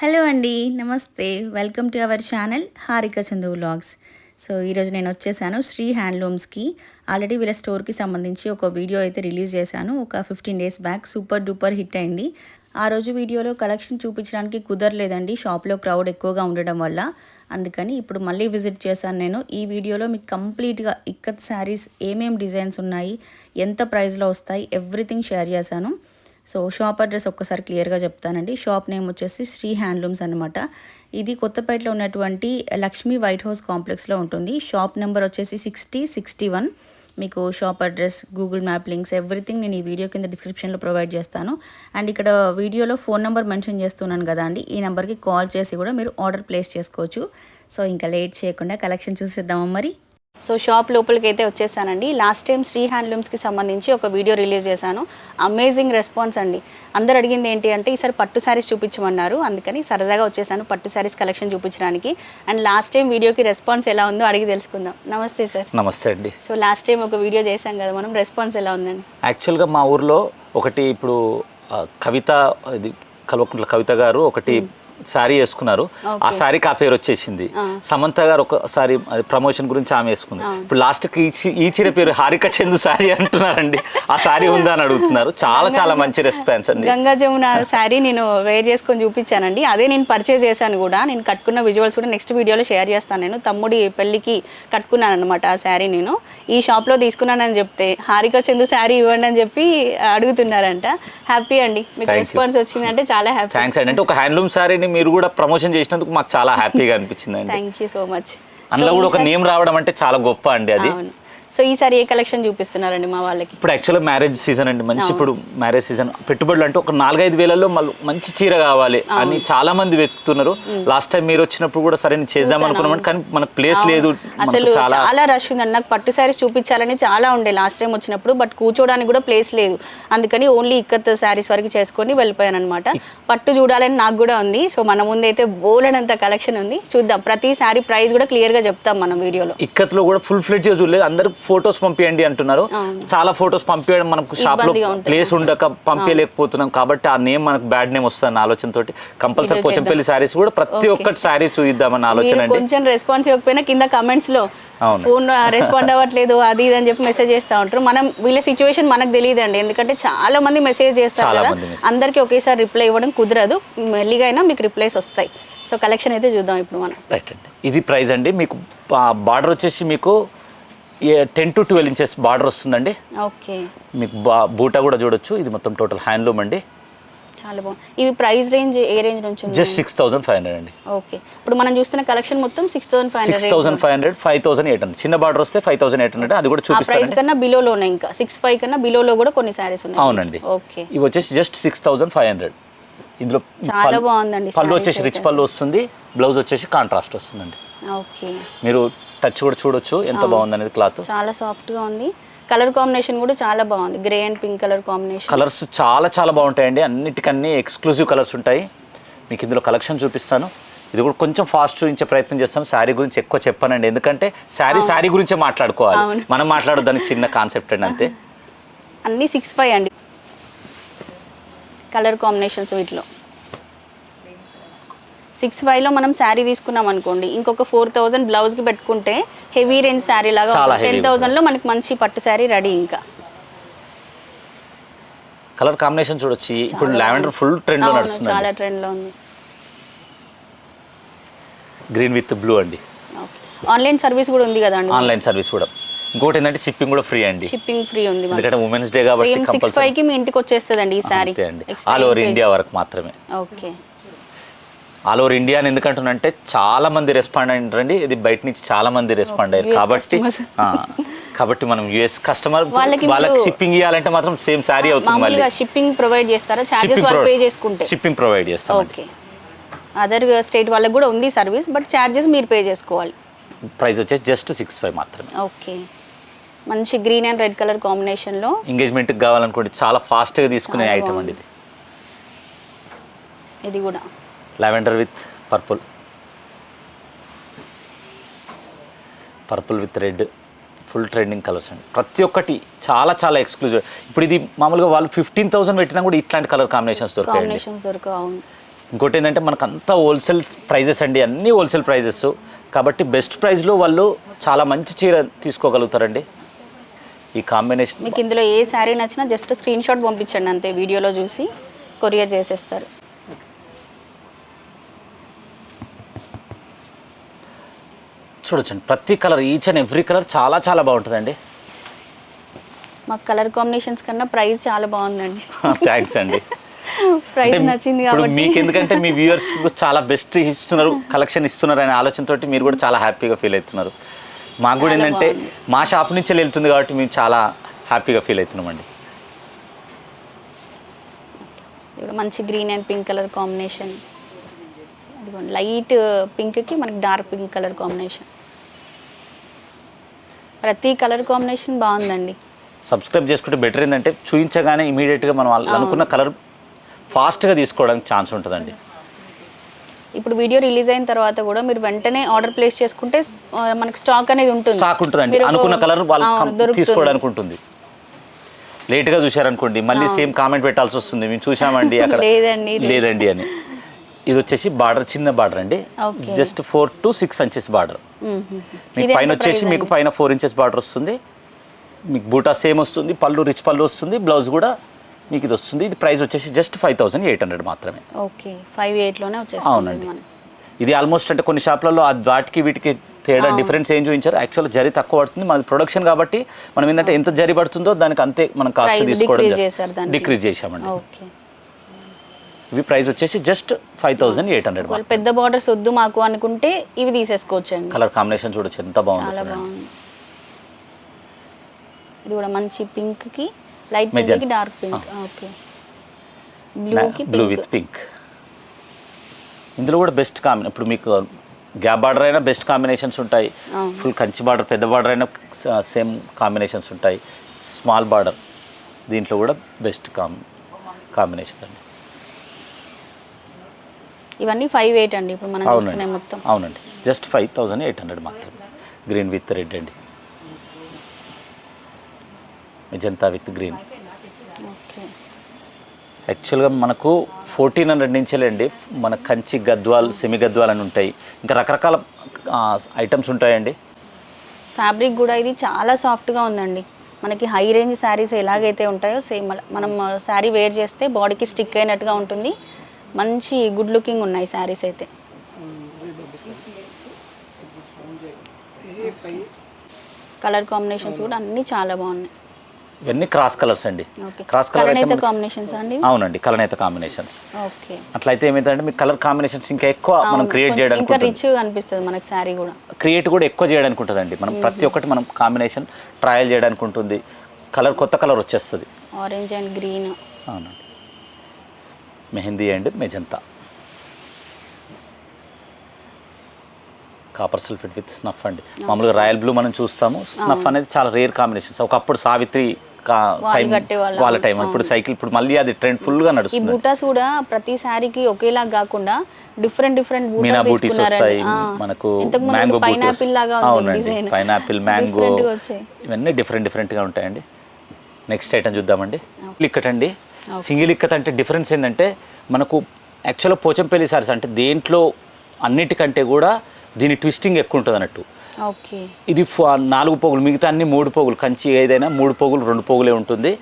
Hello అండి, నమస్తే. Welcome to our channel Harika Chandu vlogs. So ఈరోజు నేను వచ్చేసాను శ్రీ హ్యాండ్లూమ్స్కి. ఆల్రెడీ వీళ్ళ స్టోర్కి సంబంధించి ఒక వీడియో అయితే రిలీజ్ చేశాను ఒక 15 days back. Super duper hit అయింది. ఆ రోజు వీడియోలో కలెక్షన్ చూపించడానికి కుదరలేదండి, షాప్లో క్రౌడ్ ఎక్కువగా ఉండడం వల్ల. అందుకని ఇప్పుడు మళ్ళీ విజిట్ చేశాను నేను. ఈ వీడియోలో మీకు కంప్లీట్గా ఇక్కత్ శారీస్ ఏమేమి డిజైన్స్ ఉన్నాయి, ఎంత ప్రైస్లో వస్తాయి, ఎవ్రీథింగ్ షేర్ చేశాను. సో షాప్ అడ్రస్ ఒక్కసారి క్లియర్గా చెప్తానండి. షాప్ నేమ్ వచ్చేసి శ్రీ హ్యాండ్లూమ్స్ అనమాట. ఇది కొత్తపేటలో ఉన్నటువంటి లక్ష్మీ వైట్ హౌస్ కాంప్లెక్స్లో ఉంటుంది. షాప్ నెంబర్ వచ్చేసి 6061. మీకు shop address, Google map links, everything నేను ఈ వీడియో కింద డిస్క్రిప్షన్లో ప్రొవైడ్ చేస్తాను. అండ్ ఇక్కడ వీడియోలో ఫోన్ నెంబర్ మెన్షన్ చేస్తున్నాను కదా అండి, ఈ నెంబర్కి కాల్ చేసి కూడా మీరు ఆర్డర్ ప్లేస్ చేసుకోవచ్చు. సో ఇంకా లేట్ చేయకుండా కలెక్షన్ చూసేద్దామా మరి. సో షాప్ లోపలికి అయితే వచ్చేసానండి. లాస్ట్ టైం శ్రీ హ్యాండ్లూమ్స్కి సంబంధించి ఒక వీడియో రిలీజ్ చేశాను. అమేజింగ్ రెస్పాన్స్ అండి. అందరు అడిగింది ఏంటి అంటే ఈసారి పట్టు శారీస్ చూపించమన్నారు. అందుకని సరదాగా వచ్చేసాను పట్టు శారీస్ కలెక్షన్ చూపించడానికి. అండ్ లాస్ట్ టైం వీడియోకి రెస్పాన్స్ ఎలా ఉందో అడిగి తెలుసుకుందాం. నమస్తే సార్. నమస్తే అండి. సో లాస్ట్ టైం ఒక వీడియో చేశాం కదా మనం, రెస్పాన్స్ ఎలా ఉందండి? యాక్చువల్గా మా ఊర్లో ఒకటి ఇప్పుడు కవిత, ఇది కల్వకుంట్ల కవిత గారు ఒకటి శారీ వేసుకున్నారు. ఆ శారీకి ఆ పేరు వచ్చేసింది. సమంత గారు ఒకసారి ప్రమోషన్ గురించి ఆమె వేసుకుంది. ఇప్పుడు లాస్ట్కి ఈ చీర పేరు హారిక చందు శారీ అంటున్నారండి. ఆ శారీ ఉందా అని అడుగుతున్నారు. చాలా చాలా మంచి రెస్పాన్స్ అండి. గంగా జమున శారీ నేను వేర్ చేసుకొని చూపించానండి. అదే నేను పర్చేజ్ చేశాను కూడా. నేను కట్టుకున్న విజువల్స్ కూడా నెక్స్ట్ వీడియోలో షేర్ చేస్తాను. నేను తమ్ముడి పెళ్ళికి కట్టుకున్నాను అనమాట ఆ శారీ. నేను ఈ షాప్లో తీసుకున్నానని చెప్తే హారిక చందు శారీ ఇవ్వండి అని చెప్పి అడుగుతున్నారంట. హ్యాపీ అండి, మీకు రెస్పాన్స్ వచ్చిందంటే చాలా హ్యాపీ. థ్యాంక్స్ అండి. అంటే ఒక హ్యాండ్లూమ్ శారీని మీరు కూడా ప్రమోషన్ చేసినందుకు మాకు చాలా హ్యాపీగా అనిపించింది అండి. Thank you so much. అందులో కూడా ఒక నేమ్ రావడం అంటే చాలా గొప్ప అండి అది. సో ఈసారి ఏ కలెక్షన్ చూపిస్తున్నారండి మా వాళ్ళకి? ఇప్పుడు యాక్చువల్గా మ్యారేజ్ సీజన్ అండి, మంచి ఇప్పుడు మ్యారేజ్ సీజన్. పెట్టుబడులు అంటే ఒక 4-5 వేలలో మళ్ళీ మంచి చీర కావాలి అని చాలా మంది వెతుకుతున్నారు. లాస్ట్ టైం మీరు వచ్చినప్పుడు కూడా సరే చేద్దాం అనుకున్నాం, కానీ మనకు ప్లేస్ లేదు. అసలు చాలా రష్ ఉందండి. నాకు పట్టు శారీస్ చూపించాలని చాలా ఉండే లాస్ట్ టైం వచ్చినప్పుడు, బట్ కూర్చోడానికి కూడా ప్లేస్ లేదు. అందుకని ఓన్లీ ఇక్కత్ శారీస్ వరకు చేసుకొని వెళ్ళిపోయాను అనమాట. పట్టు చూడాలని నాకు కూడా ఉంది. సో మన ముందు అయితే బోలెడంత కలెక్షన్ ఉంది, చూద్దాం. ప్రతి శారీ ప్రైస్ కూడా క్లియర్ గా చెప్తాం మనం వీడియోలో. ఇక్కత్లో కూడా ఫుల్ ఫ్లెడ్జ్ చూడలేదు. అందరూ ఫొటోస్ పంపించండి అంటున్నారు. చాలా ఫొటోస్ పంపించడం మనకు షాప్ లో ప్లేస్ ఉండక పంపించలేకపోతున్నాం. కాబట్టి ఆ నేమ్ మనకు బ్యాడ్ నేమ్ వస్తుంది ఆలోచనతో కంపల్సరీ పోచంపల్లి శారీస్ కూడా ప్రతి ఒక్కటి శారీ చూద్దామని ఆలోచన అండి. కొంచెం రెస్పాన్స్ ఇవ్వకపోయినా కింద కమెంట్స్ లో ఫోన్ రెస్పాండ్ అవ్వట్లేదు అది ఇది అని చెప్పి మెసేజ్ చేస్తూ ఉంటారు. మనం వీళ్ళ సిచ్యువేషన్ మనకు తెలియదు అండి, ఎందుకంటే చాలా మంది మెసేజ్ చేస్తారు కదా. అందరికి ఒకేసారి రిప్లై ఇవ్వడం కుదరదు. మెల్లిగా అయినా మీకు రిప్లైస్ వస్తాయి. సో కలెక్షన్ అయితే చూద్దాం ఇప్పుడు మనం. రైట్ అండి. ఇది ప్రైస్ అండి. మీకు బార్డర్ వచ్చేసి మీకు 10 to 12 inches బార్డర్ వస్తుందండి. ఓకే. మీకు బూటా కూడా చూడొచ్చు. ఇది మొత్తం టోటల్ హ్యాండ్లూమ్ అండి. చాలా బాగుంది. ఇవి ప్రైస్ రేంజ్ ఏ రేంజ్ నుంచి ఉంది? జస్ట్ 6500 అండి. ఓకే. ఇప్పుడు మనం చూస్తున్న కలెక్షన్ మొత్తం 6500, 5800. చిన్న బార్డర్ వస్తే 5800. అది కూడా చూపిస్తాను. ప్రైస్ కన్నా బిలోలోనే, ఇంకా 65 కన్నా బిలోలో కూడా కొన్ని సారీస్ ఉన్నాయి. అవునండి. ఓకే. ఇవి వచ్చేసి జస్ట్ 6500. ఇందులో చాలా బాగుందండి. పళ్ళు వచ్చేసి రిచ్ పళ్ళు వస్తుంది, బ్లౌజ్ వచ్చేసి కాంట్రాస్ట్ వస్తుందండి. ఓకే. మీరు టచ్ కూడా చూడొచ్చు ఎంత బాగుంది అనేది. క్లాత్ చాలా సాఫ్ట్ గా ఉంది. కలర్ కాంబినేషన్ కూడా చాలా బాగుంది. Grey and pink colour combination. Colours చాలా చాలా బాగుంటాయండి. అన్నిటికన్నీ ఎక్స్క్లూజివ్ కలర్స్ ఉంటాయి. మీకు ఇందులో కలెక్షన్ చూపిస్తాను. ఇది కూడా కొంచెం ఫాస్ట్ చూపించే ప్రయత్నం చేస్తాను. శారీ గురించి ఎక్కువ చెప్పానండి, ఎందుకంటే శారీ గురించే మాట్లాడుకోవాలి, మనం మాట్లాడడానికి చిన్న కాన్సెప్ట్ అండి అంతే. అన్ని 65 అండి కలర్ కాంబినేషన్స్. వీటిలో 65లో మనం శారీ తీసుకున్నాం అనుకోండి, ఇంకొక 4000 బ్లౌజ్కి పెట్టుకుంటే హెవీ రేంజ్ శారీ లాగా 10,000లో మనకి మంచి పట్టు శారీ రెడీ. ఇంకా కలర్ కాంబినేషన్ చూడొచ్చు. ఇప్పుడు లావెండర్ ఫుల్ ట్రెండ్ లో నడుస్తుంది, చాలా ట్రెండ్ లో ఉంది. గ్రీన్ విత్ బ్లూ అండి. ఆన్లైన్ సర్వీస్ కూడా ఉంది కదా అండి? ఆన్లైన్ సర్వీస్ కూడా. ఇంకోటి ఏంటంటే షిప్పింగ్ కూడా ఫ్రీ అండి. షిప్పింగ్ ఫ్రీ ఉంది, ఎందుకంటే ఉమెన్స్ డే కాబట్టి. 65కి మీ ఇంటికి వచ్చేస్తుందండి ఈ శారీ. ఆల్ ఓవర్ ఇండియా వరకు మాత్రమే. ఓకే. ఆల్ ఓవర్ ఇండియా అని ఎందుకంటున్నంటే చాలా మంది రెస్పాండ్ అయ్యారండి. ఇది బయట నుంచి చాలా మంది రెస్పాండ్ అయ్యారు కాబట్టి మనం యూఎస్ కస్టమర్ వాళ్ళకి షిప్పింగ్ ఇవ్వాలంటే మాత్రం సేమ్ శారీ అవుతుంది. మళ్ళీ షిప్పింగ్ ప్రొవైడ్ చేస్తారా? చార్జెస్ వాళ్ళు పే చేసుకుంటే? షిప్పింగ్ ప్రొవైడ్ చేస్తాం. ఓకే. అదర్ స్టేట్ వాళ్ళకి కూడా ఉంది సర్వీస్, బట్ చార్జెస్ మీరు పే చేసుకోవాలి. ప్రైస్ వచ్చేసి జస్ట్ 65 మాత్రమే. ఓకే. మంచి గ్రీన్ అండ్ రెడ్ కలర్ కాంబినేషన్లో ఎంగేజ్మెంట్కి కావాలనుకోండి, చాలా ఫాస్ట్గా తీసుకునే ఐటమ్ అండి ఇది. ఇది కూడా lavender with purple with red, full trending colours అండి. ప్రతి ఒక్కటి చాలా చాలా ఎక్స్క్లూజివ్. ఇప్పుడు ఇది మామూలుగా వాళ్ళు 15,000 పెట్టినా కూడా ఇట్లాంటి కలర్ కాంబినేషన్స్ దొరుకుతాయండి. ఇంకోటి ఏంటంటే మనకు అంతా హోల్సేల్ ప్రైజెస్ అండి, అన్నీ హోల్సేల్ ప్రైజెస్ కాబట్టి బెస్ట్ ప్రైస్లో వాళ్ళు చాలా మంచి చీర తీసుకోగలుగుతారండి. ఈ కాంబినేషన్ మీకు ఇందులో ఏ శారీ నచ్చినా జస్ట్ స్క్రీన్ షాట్ పంపించండి అంతే, వీడియోలో చూసి కొరియర్ చేసేస్తారు. చూడొచ్చండి ప్రతి colour, each and every colour చాలా చాలా బాగుంటుందండి. మాకు కలర్ కాంబినేషన్స్ కన్నా ప్రైస్ చాలా బాగుందండి. థ్యాంక్స్ అండి. ప్రైస్ నచ్చింది కాబట్టి మీకు ఎందుకంటే మీ వ్యూవర్స్ చాలా బెస్ట్ ఇస్తున్నారు, కలెక్షన్ ఇస్తున్నారు అనే ఆలోచనతోటి మీరు కూడా చాలా హ్యాపీగా ఫీల్ అవుతున్నారు. మాకు కూడా ఏంటంటే మా షాప్ నుంచే వెళ్తుంది కాబట్టి మేము చాలా హ్యాపీగా ఫీల్ అవుతున్నామండి. ఇప్పుడు మంచి green and pink colour combination, అదిగోండి లైట్ పింక్కి మనకి డార్క్ పింక్ కలర్ కాంబినేషన్. ప్రతి కలర్ కాంబినేషన్ బాగుందండి. సబ్స్క్రైబ్ చేసుకుంటే బెటర్ ఏంటంటే చూపించగానే ఇమీడియట్గా మనం అనుకున్న కలర్ ఫాస్ట్గా తీసుకోవడానికి ఛాన్స్ ఉంటుందండి. ఇప్పుడు వీడియో రిలీజ్ అయిన తర్వాత కూడా మీరు వెంటనే ఆర్డర్ ప్లేస్ చేసుకుంటే మనకి స్టాక్ అనేది ఉంటుంది, స్టాక్ ఉంటుందండి. అనుకున్న కలర్ వాళ్ళు తీసుకోవడానికి ఉంటుంది. లేట్గా చూశారనుకోండి మళ్ళీ సేమ్ కామెంట్ పెట్టాల్సి వస్తుంది, మేము చూసామండి అక్కడ లేదండి అని. ఇది వచ్చేసి బార్డర్ చిన్న బార్డర్ అండి, జస్ట్ 4 to 6 inches బార్డర్. మీకు పైన వచ్చేసి మీకు పైన 4 inches బార్డర్ వస్తుంది. మీకు బూటా సేమ్ వస్తుంది, పళ్ళు రిచ్ పళ్ళు వస్తుంది, బ్లౌజ్ కూడా మీకు ఇది వస్తుంది. ఇది ప్రైస్ వచ్చేసి జస్ట్ 5800 మాత్రమే. ఓకే 58లోనే వచ్చేస్తుంది. అవునండి. ఇది ఆల్మోస్ట్ అంటే కొన్ని షాప్లలో వాటికి వీటికి తేడా డిఫరెన్స్ ఏం చూపించారు. యాక్చువల్గా జరీ తక్కువ పడుతుంది, మనది ప్రొడక్షన్ కాబట్టి మనం ఏంటంటే ఎంత జరీ పడుతుందో దానికి అంతే మనం కాస్ట్ తీసుకోవడం డిక్రీజ్ చేసామండి. ఇవి ప్రైస్ వచ్చేసి జస్ట్ 5800. పెద్ద బార్డర్స్ వద్దు మాకు అనుకుంటే ఇవి తీసేసుకోవచ్చు అండి. కలర్ కాంబినేషన్ చూడొచ్చు ఎంత బాగుంది. ఇది కూడా మంచి పింక్ కి లైట్ పింక్ కి dark pink. Okay blue with pink. ఇందులో కూడా బెస్ట్ కాంబినేషన్. ఇప్పుడు మీకు గ్యాప్ బార్డర్ అయినా బెస్ట్ కాంబినేషన్స్ ఉంటాయి, ఫుల్ కంచి బార్డర్ పెద్ద బార్డర్ అయినా సేమ్ కాంబినేషన్స్ ఉంటాయి, స్మాల్ బార్డర్ దీంట్లో కూడా బెస్ట్ కాంబినేషన్స్ అండి. ఇవన్నీ 58 అండి ఇప్పుడు మనం చూస్తున్నాం మొత్తం. అవునండి జస్ట్ 5800 మాత్రమే. గ్రీన్ విత్ రెడ్ అండి, మెజంతా విత్ గ్రీన్. యాక్చువల్గా మనకు 1400 నుంచేలేండి మన కంచి గద్వాల్ సెమీ గద్వాల్ అని ఉంటాయి, ఇంకా రకరకాల ఐటమ్స్ ఉంటాయండి. ఫ్యాబ్రిక్ కూడా ఇది చాలా సాఫ్ట్గా ఉందండి. మనకి హై రేంజ్ శారీస్ ఎలాగైతే ఉంటాయో సేమ్ మనం శారీ వేర్ చేస్తే బాడీకి స్టిక్ అయినట్టుగా ఉంటుంది. మంచి గుడ్ లుకింగ్ ఉన్నాయి శారీస్ అయితే. కలర్ కాంబినేషన్స్ కూడా అన్నీ చాలా బాగున్నాయి. ఇవన్నీ క్రాస్ కలర్స్ అండి. క్రాస్ కలర్ కాంబినేషన్స్ అండి. అవునండి కలనేత కాంబినేషన్స్. ఓకే అట్లయితే ఏమైందంటే మీకు కలర్ కాంబినేషన్స్ ఇంకా ఎక్కువ మనం క్రియేట్ చేయడానికి ఇంకా రిచ్ అనిపిస్తుంది మనకి శారీ కూడా. క్రియేట్ కూడా ఎక్కువ చేయడానికి ఉంటుందండి. మనం ప్రతి ఒక్కటి మనం కాంబినేషన్ ట్రయల్ చేయడానికి ఉంటుంది. కలర్ కొత్త కలర్ వచ్చేస్తుంది. Orange and green. అవునండి mehndi and magenta. Copper sulphate with snuff అండి. మామూలుగా రాయల్ బ్లూ మనం చూస్తాము, స్నఫ్ అనేది చాలా రేర్ కాంబినేషన్స్. ఒకప్పుడు సావిత్రి వాళ్ళ టైం, ఇప్పుడు సైకిల్, ఇప్పుడు మళ్ళీ అది ట్రెండ్ ఫుల్ గా నడుస్తుంది. ఈ బూటాస్ కూడా ప్రతి సారీకి ఒకేలా కాకుండా డిఫరెంట్ మీనా బూటీస్ వస్తాయి మనకు, మ్యాంగో బూటీస్. అవునండి పైనాపిల్, మ్యాంగో, ఇవన్నీ డిఫరెంట్ గా ఉంటాయండి. నెక్స్ట్ ఐటమ్ చూద్దామండి. ఇక్కట్ అండి. సింగిల్ ఇక్కత్ అంటే డిఫరెన్స్ ఏంటంటే మనకు యాక్చువల్గా పోచంపల్లి సారీస్ అంటే దేంట్లో అన్నిటికంటే కూడా దీని ట్విస్టింగ్ ఎక్కువ ఉంటుంది అన్నట్టు. ఇది 4 పోగులు, మిగతా అన్ని 3 పోగులు. కంచి ఏదైనా 3 పోగులు 2 పోగులే ఉంటుంది.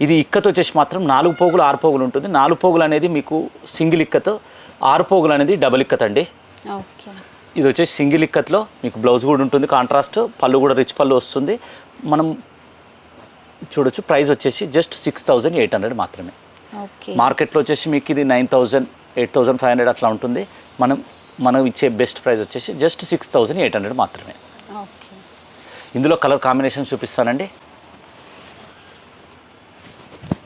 ఇది ఇక్కత్ వచ్చేసి మాత్రం 4 పోగులు 6 పోగులు ఉంటుంది. 4 పోగులు అనేది మీకు సింగిల్ ఇక్కత్, 6 పోగులు అనేది డబుల్ ఇక్కత్ అండి. ఇది వచ్చేసి సింగిల్ ఇక్కత్లో మీకు బ్లౌజ్ కూడా ఉంటుంది కాంట్రాస్ట్, పళ్ళు కూడా రిచ్ పళ్ళు వస్తుంది. మనం చూడొచ్చు ప్రైస్ వచ్చేసి జస్ట్ 6800 మాత్రమే. మార్కెట్లో వచ్చేసి మీకు ఇది 9000, 8500 అట్లా ఉంటుంది. మనం ఇచ్చే బెస్ట్ ప్రైస్ వచ్చేసి జస్ట్ 6800 మాత్రమే. ఇందులో కలర్ కాంబినేషన్ చూపిస్తానండి.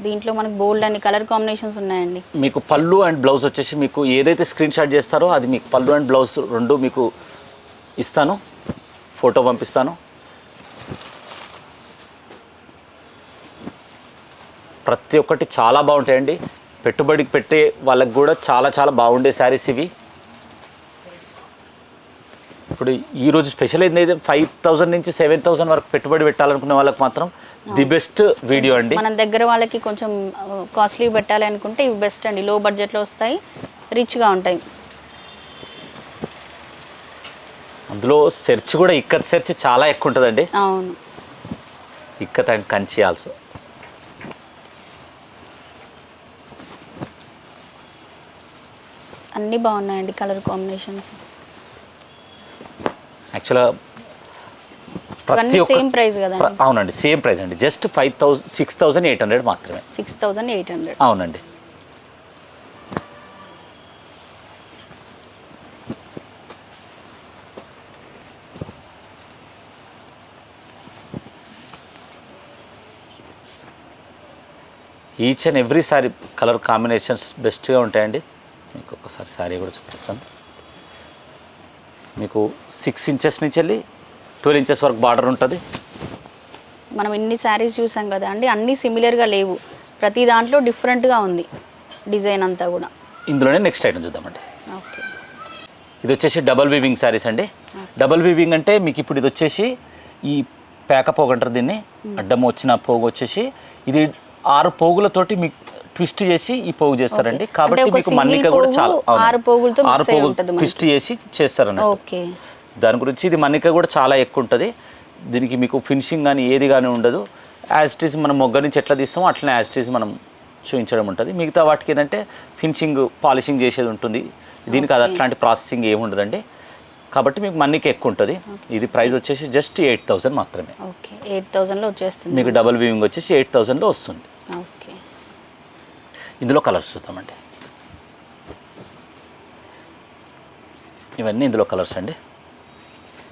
దీంట్లో మనకు బోల్డ్ అన్ని కలర్ కాంబినేషన్స్ ఉన్నాయండి. మీకు పళ్ళు అండ్ బ్లౌజ్ వచ్చేసి మీకు ఏదైతే స్క్రీన్ షాట్ చేస్తారో అది మీకు పళ్ళు అండ్ బ్లౌజ్ రెండు మీకు ఇస్తాను, ఫోటో పంపిస్తాను. ప్రతి ఒక్కటి చాలా బాగుంటాయండి. పెట్టుబడికి పెట్టే వాళ్ళకి కూడా చాలా చాలా బాగుండే శారీస్ ఇవి. ఇప్పుడు ఈరోజు స్పెషల్ ఏంటంటే 5000 నుంచి 7000 వరకు పెట్టుబడి పెట్టాలనుకునే వాళ్ళకి మాత్రం ది బెస్ట్ వీడియో అండి. మన దగ్గర వాళ్ళకి కొంచెం కాస్ట్లీ పెట్టాలి అనుకుంటే ఇవి బెస్ట్ అండి. లో బడ్జెట్లో వస్తాయి, రిచ్గా ఉంటాయి. అందులో సెర్చ్ కూడా ఇక్కత్ సెర్చ్ చాలా ఎక్కువ ఉంటుందండి. అవును, ఇక్కత్ అండ్ కంచి ఆల్సో. అన్నీ బాగున్నాయండి కలర్ కాంబినేషన్స్. యాక్చువల్గా ప్రతి ఒక్క సేమ్ ప్రైస్ కదండి? అవునండి, సేమ్ ప్రైస్ అండి. జస్ట్ 6,800 మాత్రమే. 6,800. అవునండి. Each and every sari colour combinations బెస్ట్గా ఉంటాయండి. మీకు ఒకసారి శారీ కూడా చూపిస్తాను. మీకు 6 ఇంచెస్ నుంచి వెళ్ళి 12 ఇంచెస్ వరకు బార్డర్ ఉంటుంది. మనం ఇన్ని శారీస్ చూసాం కదా అండి, అన్నీ సిమిలర్గా లేవు, ప్రతి దాంట్లో డిఫరెంట్గా ఉంది డిజైన్ అంతా కూడా. ఇందులోనే నెక్స్ట్ ఐటమ్ చూద్దామండి. ఓకే, ఇది వచ్చేసి డబల్ వీవింగ్ శారీస్ అండి. డబల్ వీవింగ్ అంటే మీకు ఇప్పుడు ఇది వచ్చేసి ఈ పేక పోగు అంటారు దీన్ని. అడ్డం వచ్చిన పోగు వచ్చేసి ఇది 6 పోగులతోటి మీకు ట్విస్ట్ చేసి ఈ పోగు చేస్తారండి. కాబట్టి మీకు మన్నిక కూడా చాలా 6 పోగులు ట్విస్ట్ చేసి చేస్తారండి. ఓకే, దాని గురించి ఇది మన్నిక కూడా చాలా ఎక్కువ ఉంటుంది. దీనికి మీకు ఫినిషింగ్ కానీ ఏది కానీ ఉండదు. యాజ్ ఇట్ ఈస్ మనం మొగ్గ నుంచి ఎట్లా తీస్తామో అట్లనే యాజ్ ఇట్ ఈస్ మనం చూపించడం ఉంటుంది. మిగతా వాటికి ఏంటంటే ఫినిషింగ్ పాలిషింగ్ చేసేది ఉంటుంది. దీనికి అది అట్లాంటి ప్రాసెసింగ్ ఏమి ఉండదండి. కాబట్టి మీకు మన్నిక ఎక్కువ ఉంటుంది. ఇది ప్రైస్ వచ్చేసి జస్ట్ 8,000 మాత్రమే. ఓకే, 8,000లో వచ్చేస్తుంది. మీకు డబల్ వీవింగ్ వచ్చేసి 8,000లో వస్తుంది. ఓకే, ఇందులో కలర్స్ చూద్దామండి. ఇవన్నీ ఇందులో కలర్స్ అండి.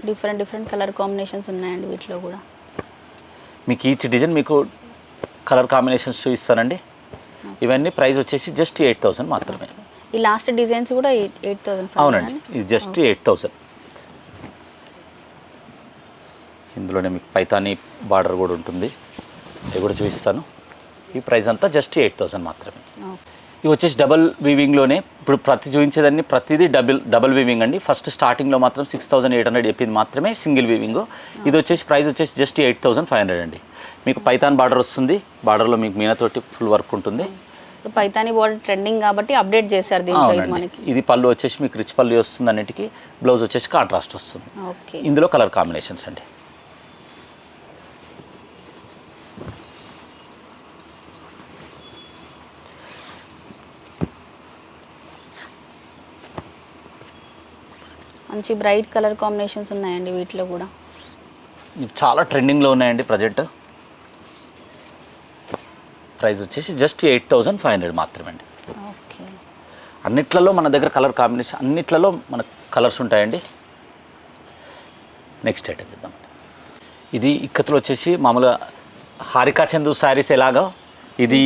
డిఫరెంట్ కలర్ కాంబినేషన్స్ ఉన్నాయండి వీటిలో కూడా. మీకు ఈచ్ డిజైన్ మీకు కలర్ కాంబినేషన్స్ చూపిస్తానండి. ఇవన్నీ ప్రైస్ వచ్చేసి జస్ట్ 8,000 మాత్రమే. ఈ లాస్ట్ డిజైన్స్ కూడా 8,000? అవునండి, ఇది జస్ట్ 8,000. ఇందులోనే మీకు పైతానీ బార్డర్ కూడా ఉంటుంది, అది కూడా చూపిస్తాను. ఈ ప్రైస్ అంతా జస్ట్ 8,000 మాత్రమే. ఇవి వచ్చేసి డబల్ వీవింగ్లోనే ఇప్పుడు చూపించేదాన్ని ప్రతిదీ డబల్ వీవింగ్ అండి. ఫస్ట్ స్టార్టింగ్లో మాత్రం 6,800 చెప్పింది మాత్రమే సింగిల్ వీవింగ్. ఇది వచ్చేసి ప్రైస్ వచ్చేసి జస్ట్ 8,500 అండి. మీకు పైతాన్ బార్డర్ వస్తుంది. బార్డర్లో మీకు మీనాతోటి ఫుల్ వర్క్ ఉంటుంది. పైతానీ బార్డర్ ట్రెండింగ్ కాబట్టి అప్డేట్ చేశారు దీంట్లో మనకి. ఇది పళ్ళు వచ్చేసి మీకు రిచ్ పళ్ళు వస్తుంది అన్నిటికీ. బ్లౌజ్ వచ్చేసి కాంట్రాస్ట్ వస్తుంది. ఓకే, ఇందులో కలర్ కాంబినేషన్స్ అండి. మంచి బ్రైట్ కలర్ కాంబినేషన్స్ ఉన్నాయండి వీటిలో కూడా. చాలా ట్రెండింగ్లో ఉన్నాయండి ప్రజెంట్. ప్రైస్ వచ్చేసి జస్ట్ 8,500 మాత్రమే అండి. ఓకే, అన్నిట్లలో మన దగ్గర కలర్ కాంబినేషన్ అన్నిట్లలో మన కలర్స్ ఉంటాయండి. నెక్స్ట్ ఐటమ్ చూద్దామండి. ఇది ఇక్కత్తులో వచ్చేసి మామూలుగా హారికా చందు శారీస్ ఎలాగో ఇది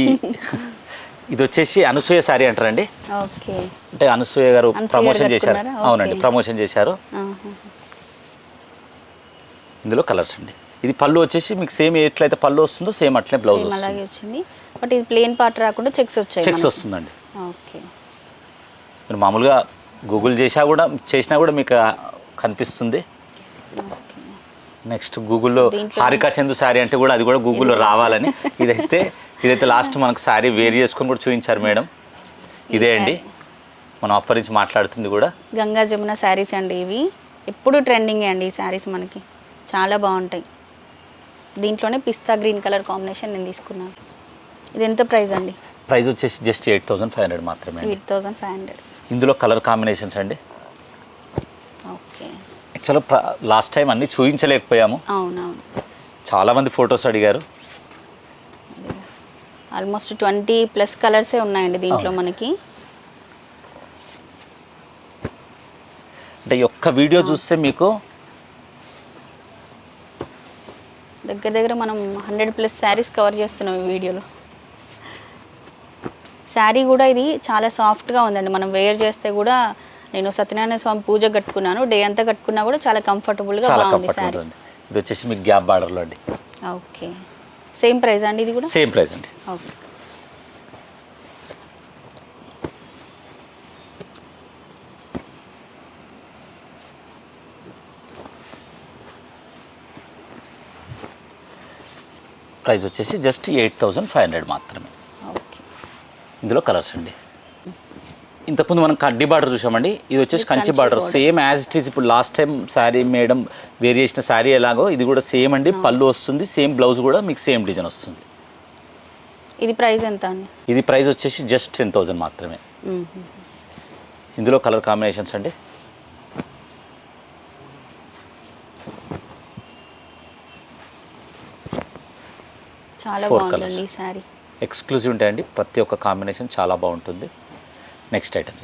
ఇది వచ్చేసి అనసూయ శారీ అంటారండి. ఓకే, అంటే అనసూయ గారు ప్రమోషన్ చేశారు. అవునండి, ప్రమోషన్ చేశారు. ఇందులో కలర్స్ అండి. ఇది పళ్ళు వచ్చేసి మీకు సేమ్ ఎట్లయితే పళ్ళు వస్తుందో సేమ్ అట్లనే బ్లౌజ్ అలాగే వచ్చింది. బట్ ఇది ప్లెయిన్ పార్ట్ రాకుండా చెక్స్ వచ్చాయి. చెక్స్ వస్తుందండి. ఓకే, మీరు మామూలుగా గూగుల్ చేసినా కూడా మీకు కనిపిస్తుంది. నెక్స్ట్ గూగుల్లో హారికా చందు శారీ అంటే కూడా అది కూడా గూగుల్లో రావాలని ఇదైతే లాస్ట్ మనకు శారీ వేర్ చేసుకొని కూడా చూపించారు మేడం. ఇదే అండి మనం అప్పరించి మాట్లాడుతుంది కూడా. గంగా జమున శారీస్ అండి ఇవి. ఎప్పుడు ట్రెండింగే అండి ఈ శారీస్, మనకి చాలా బాగుంటాయి. దీంట్లోనే పిస్తా గ్రీన్ కలర్ కాంబినేషన్ నేను తీసుకున్నాను. ఇది ఎంత ప్రైస్ అండి? ప్రైస్ వచ్చేసి జస్ట్ 8,500 మాత్రమే. 8,500. ఇందులో కలర్ కాంబినేషన్స్ అండి. ఓకే, యాక్చువల్గా లాస్ట్ టైం అన్నీ చూపించలేకపోయాము. అవునవును, చాలామంది ఫొటోస్ అడిగారు. ఆల్మోస్ట్ 20+ కలర్సే ఉన్నాయండి దీంట్లో మనకి. అంటే ఒక్క వీడియో చూస్తే మీకు దగ్గర మనం 100+ శారీస్ కవర్ చేస్తున్నాం ఈ వీడియోలో. శారీ కూడా ఇది చాలా సాఫ్ట్గా ఉందండి. మనం వేర్ చేస్తే కూడా, నేను సత్యనారాయణ స్వామి పూజ కట్టుకున్నాను, డే అంతా కట్టుకున్నా కూడా చాలా కంఫర్టబుల్గా బాగుంది శారీ. ఇది వచ్చేసి మీకు గ్యాప్ బార్డర్లో అండి. ఓకే, సేమ్ ప్రైస్ అండి ఇది కూడా? సేమ్ ప్రైస్ అండి. ఓకే, ప్రైస్ వచ్చేసి జస్ట్ 8,500 మాత్రమే. ఓకే, ఇందులో కలర్స్ అండి. ఇంతకుముందు మనం కడ్డీ బార్డర్ చూసామండి, ఇది వచ్చేసి Kanchi border. Same as it is. ఇప్పుడు last time sari madam wear చేసిన శారీ ఎలాగో ఇది కూడా సేమ్ అండి. పళ్ళు వస్తుంది, సేమ్ బ్లౌజ్ కూడా మీకు సేమ్ డిజైన్ వస్తుంది. ఇది ప్రైస్ ఎంత అండి? ఇది ప్రైస్ వచ్చేసి జస్ట్ 10,000 మాత్రమే. ఇందులో కలర్ కాంబినేషన్స్ అండి. చాలా బాగుందండి ఈ శారీ. ఎక్స్క్లూజివ్ ఉంటాయండి, ప్రతి ఒక్క కాంబినేషన్ చాలా బాగుంటుంది. నెక్స్ట్ ఐటమ్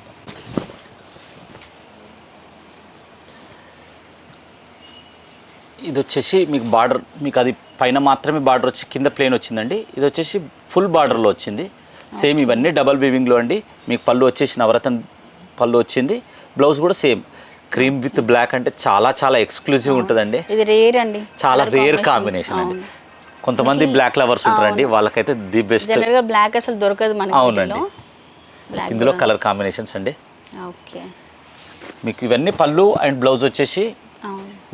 ఇది వచ్చేసి మీకు బార్డర్, మీకు అది పైన మాత్రమే బార్డర్ వచ్చి కింద ప్లేన్ వచ్చిందండి. ఇది వచ్చేసి ఫుల్ బార్డర్లో వచ్చింది. సేమ్ ఇవన్నీ డబల్ వీవింగ్లో అండి. మీకు పళ్ళు వచ్చేసి నవరత్న పళ్ళు వచ్చింది, బ్లౌజ్ కూడా సేమ్ క్రీమ్ విత్ బ్లాక్. అంటే చాలా చాలా ఎక్స్క్లూజివ్ ఉంటుందండి. ఇది రేర్ అండి, చాలా రేర్ కాంబినేషన్ అండి. కొంతమంది బ్లాక్ లవర్స్ ఉంటారండి, వాళ్ళకైతే ది బెస్ట్. జనరల్గా బ్లాక్ అసలు దొరకదు మనకి. అవునండి, ఇందులో కలర్ కాంబినేషన్స్ అండి. ఓకే, మీకు ఇవన్నీ పళ్ళు అండ్ బ్లౌజ్ వచ్చేసి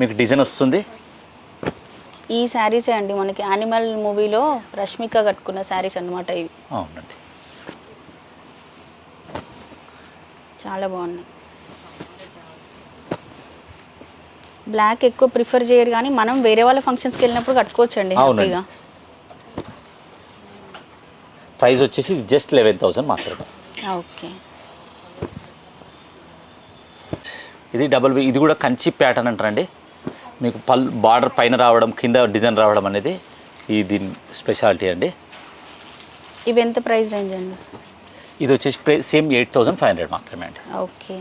మీకు డిజైన్ వస్తుంది. ఈ శారీసే అండి మనకి యానిమల్ మూవీలో రష్మిక కట్టుకున్న శారీస్ అన్నమాట ఇవి. అవునండి, చాలా బాగున్నాయి. బ్లాక్ ఎక్కువ ప్రిఫర్ చేయరు కానీ మనం వేరే వాళ్ళ ఫంక్షన్స్కి వెళ్ళినప్పుడు కట్టుకోవచ్చు అండి హ్యాపీగా. ప్రైస్ వచ్చేసి జస్ట్ 11,000 మాత్రమే. ఓకే, ఇది ఇది కూడా కంచి ప్యాటర్న్ అంటారండి. మీకు బార్డర్ పైన రావడం, కింద డిజైన్ రావడం అనేది ఇది స్పెషాలిటీ అండి. ఇవి ఎంత ప్రైస్ రేంజ్ అండి? ఇది వచ్చేసి సేమ్ 8,500 మాత్రమే అండి. ఓకే,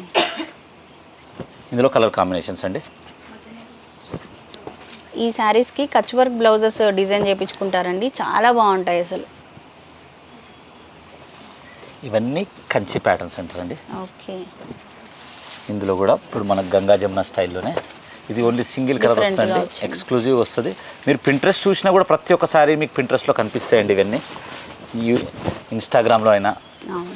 ఇందులో కలర్ కాంబినేషన్స్ అండి. ఈ శారీస్కి కచ్ వర్క్ బ్లౌజెస్ డిజైన్ చేయించుకుంటారండి, చాలా బాగుంటాయి అసలు. ఇవన్నీ కంచి ప్యాటర్న్స్ అంటారండి. ఓకే, ఇందులో కూడా ఇప్పుడు మన గంగా జమున స్టైల్లోనే ఇది ఓన్లీ సింగిల్ కలర్ వస్తుంది, ఎక్స్క్లూజివ్ వస్తుంది. మీరు పింట్రెస్ట్ చూసినా కూడా ప్రతి ఒక్కసారి మీకు పింట్రెస్ట్లో కనిపిస్తాయండి ఇవన్నీ. ఇన్స్టాగ్రామ్లో అయినా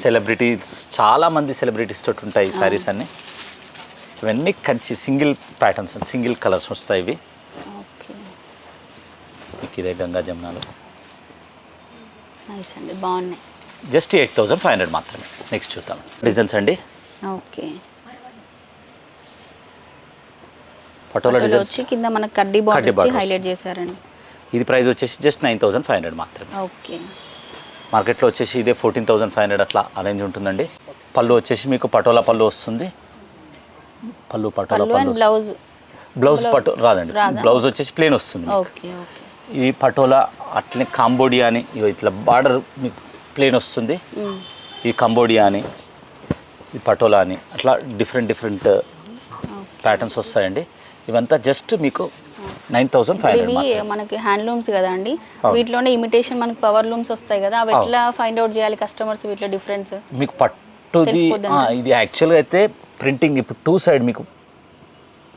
సెలబ్రిటీస్, చాలామంది సెలబ్రిటీస్ తోటి ఉంటాయి ఈ శారీస్ అన్నీ. ఇవన్నీ Kanchi single patterns, single colours వస్తాయి ఇవి. ఓకే, మీకు ఇదే గంగా జమునాలో నైస్ అండి, బాగున్నాయి. జస్ట్ 8,500 మాత్రమే. నెక్స్ట్ చూద్దాం డిజైన్స్ అండి. ఓకే, పటోలా డిజైన్స్ వచ్చి కింద మనకి కడ్డీ బార్డర్ హైలైట్ చేశారండి. ఇది ప్రైస్ వచ్చేసి జస్ట్ 9,500 మాత్రమే. ఓకే, మార్కెట్లో వచ్చేసి ఇదే 14,500 అట్లా అరేంజ్ ఉంటుందండి. పళ్ళు వచ్చేసి మీకు పటోలా పళ్ళు వస్తుంది. పటోలా పళ్ళు, బ్లౌజ్ రాదండి. బ్లౌజ్ వచ్చేసి ప్లేన్ వస్తుంది. ఓకే, ఓకే, ఇది పటోలా. అట్లనే కాంబోడియా అని ఇట్లా బార్డర్ మీకు ప్లేన్ వస్తుంది. ఈ కంబోడియా అని, ఈ పటోలా అని, అట్లా డిఫరెంట్ ప్యాటర్న్స్ వస్తాయండి. ఇవంతా జస్ట్ మీకు 9,500. మనకి హ్యాండ్లూమ్స్ కదా అండి, వీటిలోనే ఇమిటేషన్ మనకి పవర్ లూమ్స్ వస్తాయి కదా, అవి ఎట్లా ఫైండ్ అవుట్ చేయాలి కస్టమర్స్ వీటిలో డిఫరెన్స్? మీకు పట్టుది ఇది యాక్చువల్గా అయితే ప్రింటింగ్ ఇప్పుడు టూ సైడ్, మీకు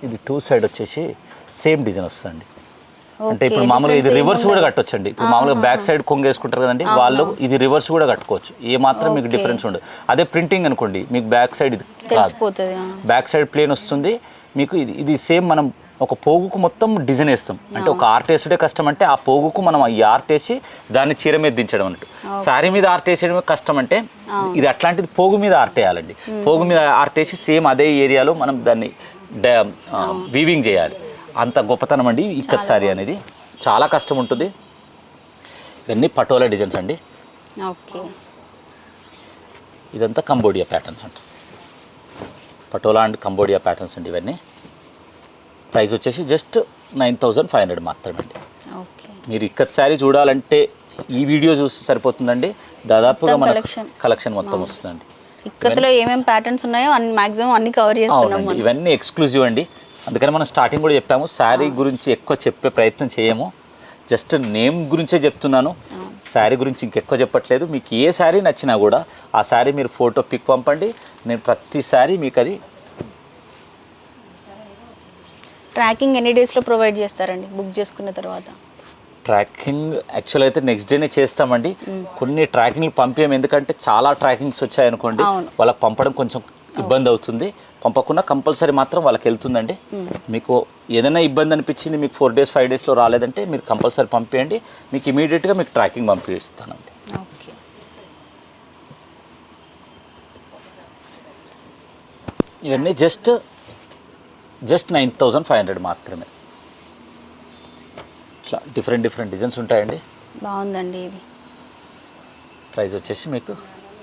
ఇది టూ సైడ్ వచ్చేసి సేమ్ డిజైన్ వస్తుందండి. అంటే ఇప్పుడు మామూలుగా ఇది రివర్స్ కూడా కట్టొచ్చండి. ఇప్పుడు మామూలుగా బ్యాక్ సైడ్ కొంగేసుకుంటారు కదండి, వాళ్ళు ఇది రివర్స్ కూడా కట్టుకోవచ్చు. ఏ మాత్రం మీకు డిఫరెన్స్ ఉండదు. అదే ప్రింటింగ్ అనుకోండి, మీకు బ్యాక్ సైడ్ ఇది తెలిసిపోతుంది, బ్యాక్ సైడ్ ప్లేన్ వస్తుంది. మీకు ఇది సేమ్ మనం ఒక పోగుకు మొత్తం డిజైన్ వేస్తాం. అంటే ఒక ఆర్ట్ వేసుడే కష్టం, అంటే ఆ పోగుకు మనం ఈ ఆర్ట్ వేసి దాన్ని చీర మీద దించడం అన్నట్టు. శారీ మీద ఆర్ట్ వేసేయడమే కష్టం, అంటే ఇది అట్లాంటిది పోగు మీద ఆర్ట్ వేయాలండి. పోగు మీద ఆర్ట్ వేసి సేమ్ అదే ఏరియాలో మనం దాన్ని వీవింగ్ చేయాలి. అంత గొప్పతనం అండి ఇక్కత్ శారీ అనేది. చాలా కష్టం ఉంటుంది. ఇవన్నీ పటోలా డిజైన్స్ అండి. ఓకే, ఇదంతా కంబోడియా ప్యాటర్న్స్ అంట. పటోలా అండ్ కంబోడియా ప్యాటర్న్స్ అండి ఇవన్నీ. ప్రైస్ వచ్చేసి జస్ట్ 9,500 మాత్రమే అండి. ఓకే, మీరు ఇక్కత్ శారీ చూడాలంటే ఈ వీడియో చూస్తే సరిపోతుందండి. దాదాపుగా మన కలెక్షన్ మొత్తం వస్తుందండి. ఇక్కత్లో ఏమేమి ప్యాటర్న్స్ ఉన్నాయో అన్ని మాక్సిమం అన్ని కవర్ చేస్తున్నాం. ఇవన్నీ ఎక్స్క్లూజివ్ అండి. అందుకని మనం స్టార్టింగ్ కూడా చెప్పాము, శారీ గురించి ఎక్కువ చెప్పే ప్రయత్నం చేయము. జస్ట్ నేమ్ గురించే చెప్తున్నాను, శారీ గురించి ఇంకెక్కువ చెప్పట్లేదు. మీకు ఏ శారీ నచ్చినా కూడా ఆ శారీ మీరు ఫోటో పిక్ పంపండి, నేను ప్రతి శారీ మీకు అది ట్రాకింగ్ ఎన్ని డేస్లో ప్రొవైడ్ చేస్తారండి బుక్ చేసుకున్న తర్వాత? ట్రాకింగ్ యాక్చువల్ అయితే నెక్స్ట్ డేనే చేస్తామండి. కొన్ని ట్రాకింగ్లు పంపించాము, ఎందుకంటే చాలా ట్రాకింగ్స్ వచ్చాయనుకోండి, వాళ్ళకి పంపడం కొంచెం ఇబ్బంది అవుతుంది. పంపకుండా కంపల్సరీ మాత్రం వాళ్ళకి వెళ్తుందండి. మీకు ఏదైనా ఇబ్బంది అనిపించింది, మీకు 4 days 5 daysలో రాలేదంటే మీరు కంపల్సరీ పంపించండి, మీకు ఇమీడియట్గా మీకు ట్రాకింగ్ పంపిస్తానండి. ఓకే, ఇవన్నీ జస్ట్ 9,500 మాత్రమే. ఇట్లా డిఫరెంట్ డిజైన్స్ ఉంటాయండి. బాగుందండి ఇది. ప్రైస్ వచ్చేసి మీకు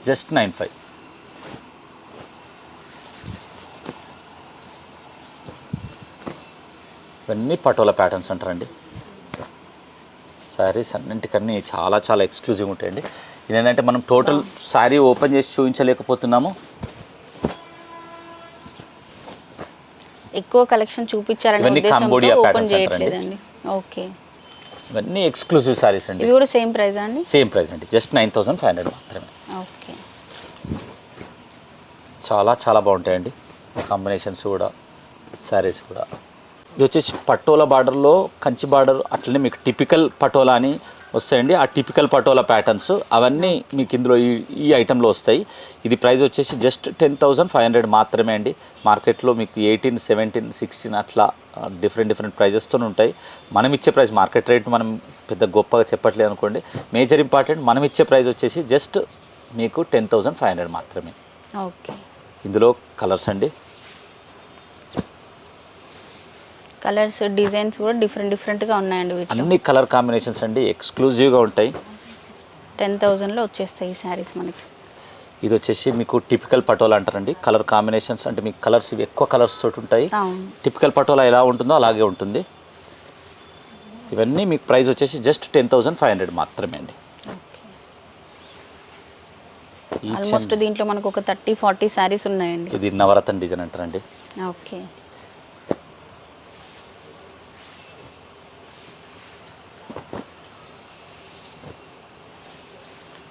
జస్ట్ 9,500. ఇవన్నీ పటోలా ప్యాటర్న్స్ అంటారండి. శారీస్ అన్నింటికన్నీ చాలా ఎక్స్క్లూజివ్ ఉంటాయండి. ఇదేంటంటే మనం టోటల్ శారీ ఓపెన్ చేసి చూపించలేకపోతున్నాము. ఎక్కువ కలెక్షన్ చూపించారని ఇవన్నీ కంబోడియా ప్యాటర్న్స్ చేయట్లేదండి. ఓకే, ఇవన్నీ ఎక్స్క్లూజివ్ శారీస్ అండి. ఇవి కూడా సేమ్ ప్రైస్ అండి? సేమ్ ప్రైస్ అండి, జస్ట్ 9,500 మాత్రమే. ఓకే, చాలా బాగుంటాయండి కాంబినేషన్స్ కూడా, శారీస్ కూడా. ఇది వచ్చేసి పటోలా బార్డర్లో కంచి బార్డర్, అట్లనే మీకు టిపికల్ పటోలా అని వస్తాయండి. ఆ టిపికల్ పటోలా ప్యాటర్న్స్ అవన్నీ మీకు ఇందులో ఈ ఐటెంలో వస్తాయి. ఇది ప్రైస్ వచ్చేసి జస్ట్ 10,500 మాత్రమే అండి. మార్కెట్లో మీకు 18, 17, 16 అట్లా డిఫరెంట్ ప్రైజెస్తో ఉంటాయి. మనం ఇచ్చే ప్రైస్ మార్కెట్ రేట్ మనం పెద్ద గొప్పగా చెప్పట్లేదు అనుకోండి. మేజర్ ఇంపార్టెంట్ మనం ఇచ్చే ప్రైస్ వచ్చేసి జస్ట్ మీకు 10,500 మాత్రమే. ఓకే, ఇందులో కలర్స్ అండి, కలర్స్ డిజైన్స్ కూడా డిఫరెంట్గా ఉన్నాయండి. అన్ని కలర్ కాంబినేషన్స్ అండి, ఎక్స్క్లూజివ్గా ఉంటాయి. 10,000లో వచ్చేస్తాయి ఈ శారీస్ మనకి. ఇది వచ్చేసి మీకు టిపికల్ పటోలా అంటారండి. కలర్ కాంబినేషన్స్ అంటే మీకు కలర్స్ ఇవి ఎక్కువ కలర్స్ తోటి ఉంటాయి. టిపికల్ పటోలా ఎలా ఉంటుందో అలాగే ఉంటుంది. ఇవన్నీ మీకు ప్రైస్ వచ్చేసి జస్ట్ 10,500 మాత్రమే అండి. ఆల్మోస్ట్ దీంట్లో మనకు ఒక 30-40 శారీస్ ఉన్నాయండి. ఇది నవరత్న డిజైన్ అంటారండి. ఓకే,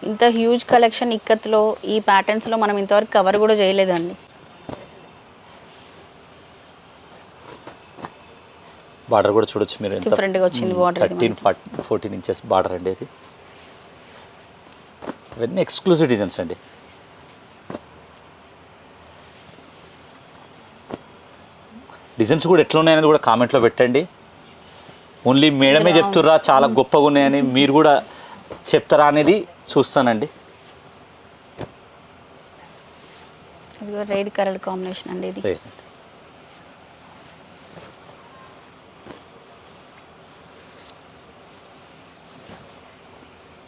ఇంత హ్యూజ్ కలెక్షన్ ఇక్కత్లో ఈ ప్యాటర్న్స్లో మనం ఇంతవరకు కవర్ కూడా చేయలేదండి. బార్డర్ కూడా చూడొచ్చు మీరు, డిఫరెంట్గా వచ్చింది బార్డర్. 13-14 ఇంచెస్ బార్డర్ అండి ఇది. ఇవన్నీ ఎక్స్క్లూజివ్ డిజైన్స్ అండి. డిజైన్స్ కూడా ఎట్లా ఉన్నాయనేది కూడా కామెంట్లో పెట్టండి. ఓన్లీ మేడమే చెప్తుర్రా చాలా గొప్పగా ఉన్నాయని మీరు కూడా చెప్తారా అనేది చూస్తానండి. ఇది రెడ్ కలర్ కాంబినేషన్ అండి.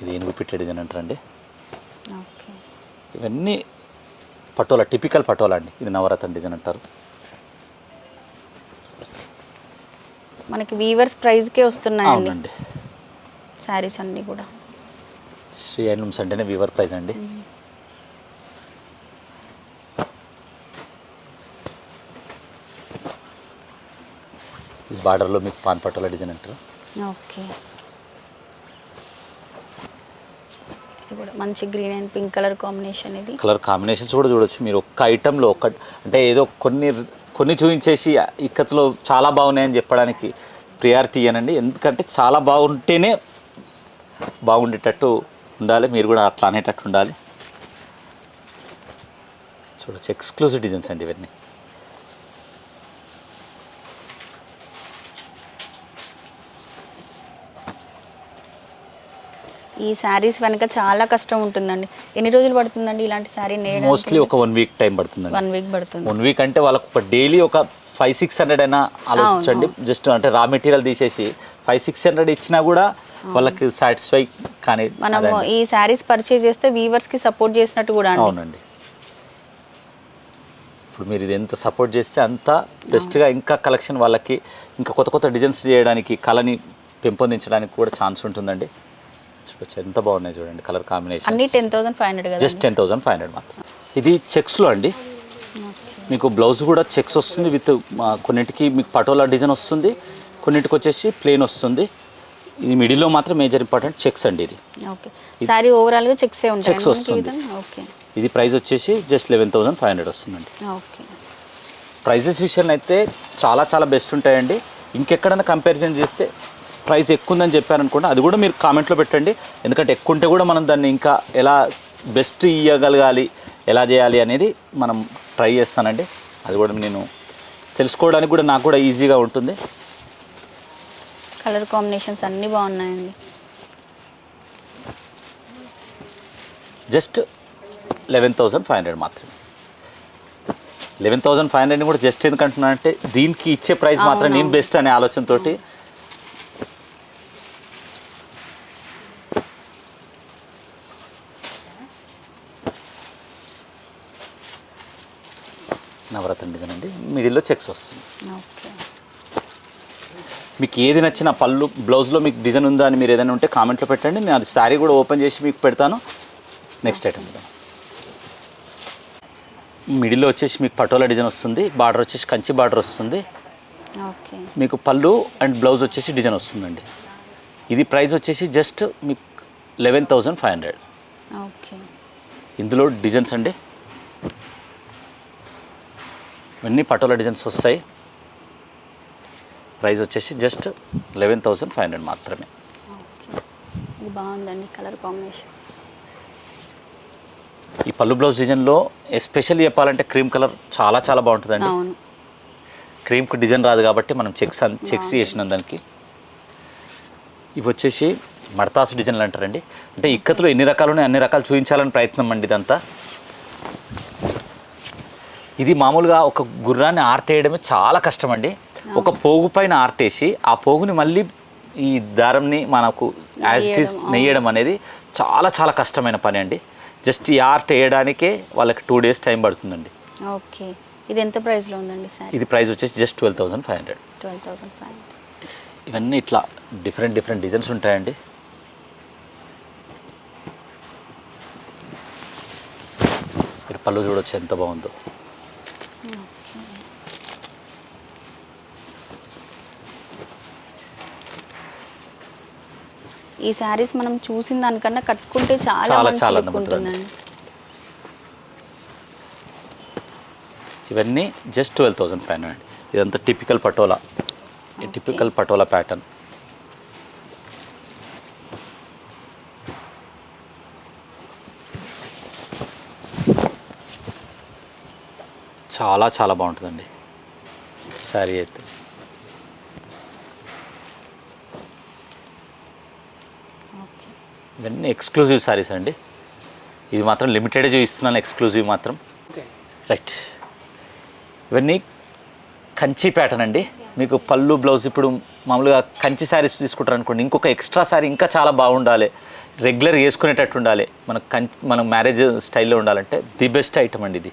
ఇది ఏనుగు పిట్ట డిజైన్ అంటారండి. ఓకే, ఇవన్నీ పటోలా, టిపికల్ పటోలా అండి. ఇది నవరత్న డిజైన్ అంటారు. మనకి వీవర్స్ ప్రైస్కే వస్తున్నాయండి అవునండి. శారీస్ అన్నీ కూడా. శ్రీ హ్యాండ్లూమ్స్ అంటేనే వీవర్ ప్రైస్ అండి. ఈ బార్డర్లో మీకు పాన్ పటోలా డిజైన్ అంటారు. ఓకే, ఇది కూడా మంచి green and pink colour combination. ఇది కలర్ కాంబినేషన్స్ కూడా చూడొచ్చు మీరు. ఒక్క ఐటెంలో అంటే ఏదో కొన్ని చూపించేసి ఇక్కత్లో చాలా బాగున్నాయని చెప్పడానికి ప్రియారిటీ ఇవ్వనండి. ఎందుకంటే చాలా బాగుంటేనే బాగుండేటట్టు ఉండాలి, మీరు కూడా అట్లా అనేటట్టు ఉండాలి. చూడొచ్చు ఎక్స్క్లూజివ్ డిజైన్స్ అండి ఇవన్నీ. ఈ శారీస్ వెనక చాలా కష్టం ఉంటుందండి. ఎన్ని రోజులు పడుతుందండి ఇలాంటి శారీ నేయడానికి? మోస్ట్లీ ఒక 1 వీక్ టైం పడుతుందండి. 1 వీక్ పడుతుంది. 1 వీక్ అంటే వాళ్ళకు ఒక డైలీ ఒక 500-600 అయినా ఆలోచించండి. జస్ట్ అంటే రా మెటీరియల్ తీసేసి 500-600 ఇచ్చినా కూడా వాళ్ళకి సాటిస్ఫై కానీ మనము ఈ శారీస్ పర్చేజ్ చేస్తే వీవర్స్కి సపోర్ట్ చేసినట్టు కూడా. అవునండి. ఇప్పుడు మీరు ఇది ఎంత సపోర్ట్ చేస్తే అంత బెస్ట్గా ఇంకా కలెక్షన్ వాళ్ళకి ఇంకా కొత్త డిజైన్స్ చేయడానికి, కళని పెంపొందించడానికి కూడా ఛాన్స్ ఉంటుందండి. చూడొచ్చు ఎంత బాగున్నాయి చూడండి కలర్ కాంబినేషన్. అన్ని 10,500 కదా? జస్ట్ 10,500 మాత్రం. ఇది చెక్స్లో అండి. మీకు బ్లౌజ్ కూడా చెక్స్ వస్తుంది విత్ కొన్నింటికి మీకు పటోలా డిజైన్ వస్తుంది, కొన్నింటికి వచ్చేసి ప్లెయిన్ వస్తుంది. ఇది మిడిల్లో మాత్రం మేజర్ ఇంపార్టెంట్ చెక్స్ అండి. ఇది ఓకే, సారీ ఓవరాల్గా చెక్స్ ఉంటాయి. చెక్స్ వస్తుంది. ఓకే, ఇది ప్రైస్ వచ్చేసి జస్ట్ 11,500 వస్తుందండి. ఓకే, ప్రైజెస్ విషయంలో అయితే చాలా బెస్ట్ ఉంటాయండి. ఇంకెక్కడైనా కంపారిజన్ చేస్తే ప్రైస్ ఎక్కువ ఉందని చెప్పారనుకోండి, అది కూడా మీరు కామెంట్లో పెట్టండి. ఎందుకంటే ఎక్కువ ఉంటే కూడా మనం దాన్ని ఇంకా ఎలా బెస్ట్ ఇవ్వగలగాలి, ఎలా చేయాలి అనేది మనం ట్రై చేస్తానండి. అది కూడా నేను తెలుసుకోవడానికి కూడా నాకు కూడా ఈజీగా ఉంటుంది. కలర్ కాంబినేషన్స్ అన్నీ బాగున్నాయండి. జస్ట్ 11,500 మాత్రమే. 11,500 కూడా జస్ట్ ఎందుకంటున్నా అంటే దీనికి ఇచ్చే ప్రైస్ మాత్రం నేను బెస్ట్ అనే ఆలోచనతోటి నవరత్న డిజైన్ అండి, మిడిల్లో చెక్స్ వస్తుంది. మీకు ఏది నచ్చిన పళ్ళు బ్లౌజ్లో మీకు డిజైన్ ఉందా అని మీరు ఏదైనా ఉంటే కామెంట్లో పెట్టండి, నేను అది శారీ కూడా ఓపెన్ చేసి మీకు పెడతాను. నెక్స్ట్ ఐటమ్ మిడిల్లో వచ్చేసి మీకు పటోలా డిజైన్ వస్తుంది, బార్డర్ వచ్చేసి కంచి బార్డర్ వస్తుంది, మీకు పళ్ళు అండ్ బ్లౌజ్ వచ్చేసి డిజైన్ వస్తుందండి. ఇది ప్రైస్ వచ్చేసి జస్ట్ మీకు 11,500. ఇందులో డిజైన్స్ అండి ఇవన్నీ పటోలా డిజైన్స్ వస్తాయి. ప్రైస్ వచ్చేసి జస్ట్ 11,500 మాత్రమే. ఇది బాగుందండి కలర్ కాంబినేషన్. ఈ పళ్ళు బ్లౌజ్ డిజైన్లో ఎస్పెషల్లీ చెప్పాలంటే క్రీమ్ కలర్ చాలా చాలా బాగుంటుందండి. క్రీమ్కి డిజైన్ రాదు కాబట్టి మనం చెక్స్ చేసినాం దానికి. ఇవి వచ్చేసి మడతాసు డిజైన్లు అంటారండి. అంటే ఇక్కత్తులో ఎన్ని రకాలు ఉన్నాయి అన్ని రకాలు చూపించాలని ప్రయత్నం అండి ఇదంతా. ఇది మామూలుగా ఒక గుర్రాన్ని ఆర్టేయడమే చాలా కష్టం అండి. ఒక పోగు పైన ఆర్టేసి ఆ పోగుని మళ్ళీ ఈ దారంని మనకు యాజ్ ఇట్ ఈస్ నెయ్యడం అనేది చాలా చాలా కష్టమైన పని అండి. జస్ట్ ఈ ఆర్ట్ వేయడానికే వాళ్ళకి 2 days టైం పడుతుందండి. ఓకే, ఇది ఎంత ప్రైస్లో ఉందండి సార్? ఇది ప్రైస్ వచ్చేసి జస్ట్ 12,500. ఇవన్నీ ఇట్లా డిఫరెంట్ డిజైన్స్ ఉంటాయండి. మీరు పళ్ళు చూడొచ్చు ఎంత బాగుందో. ఈ శారీస్ మనం చూసిన దానికన్నా కట్టుకుంటే చాలా ఉంటుందండి. ఇవన్నీ జస్ట్ 12,500. ఇదంతా typical patola, typical patola pattern. చాలా చాలా బాగుంటుందండి శారీ అయితే. ఇవన్నీ ఎక్స్క్లూజివ్ శారీస్ అండి. ఇది మాత్రం లిమిటెడ్ చూపిస్తున్నాను, ఎక్స్క్లూజివ్ మాత్రం. రైట్, ఇవన్నీ కంచి ప్యాటర్న్ అండి. మీకు పళ్ళు బ్లౌజ్ ఇప్పుడు మామూలుగా కంచి శారీస్ తీసుకుంటారు అనుకోండి, ఇంకొక ఎక్స్ట్రా శారీ ఇంకా చాలా బాగుండాలి, రెగ్యులర్ వేసుకునేటట్టు ఉండాలి, మనం మ్యారేజ్ స్టైల్లో ఉండాలంటే ది బెస్ట్ ఐటమ్ అండి ఇది.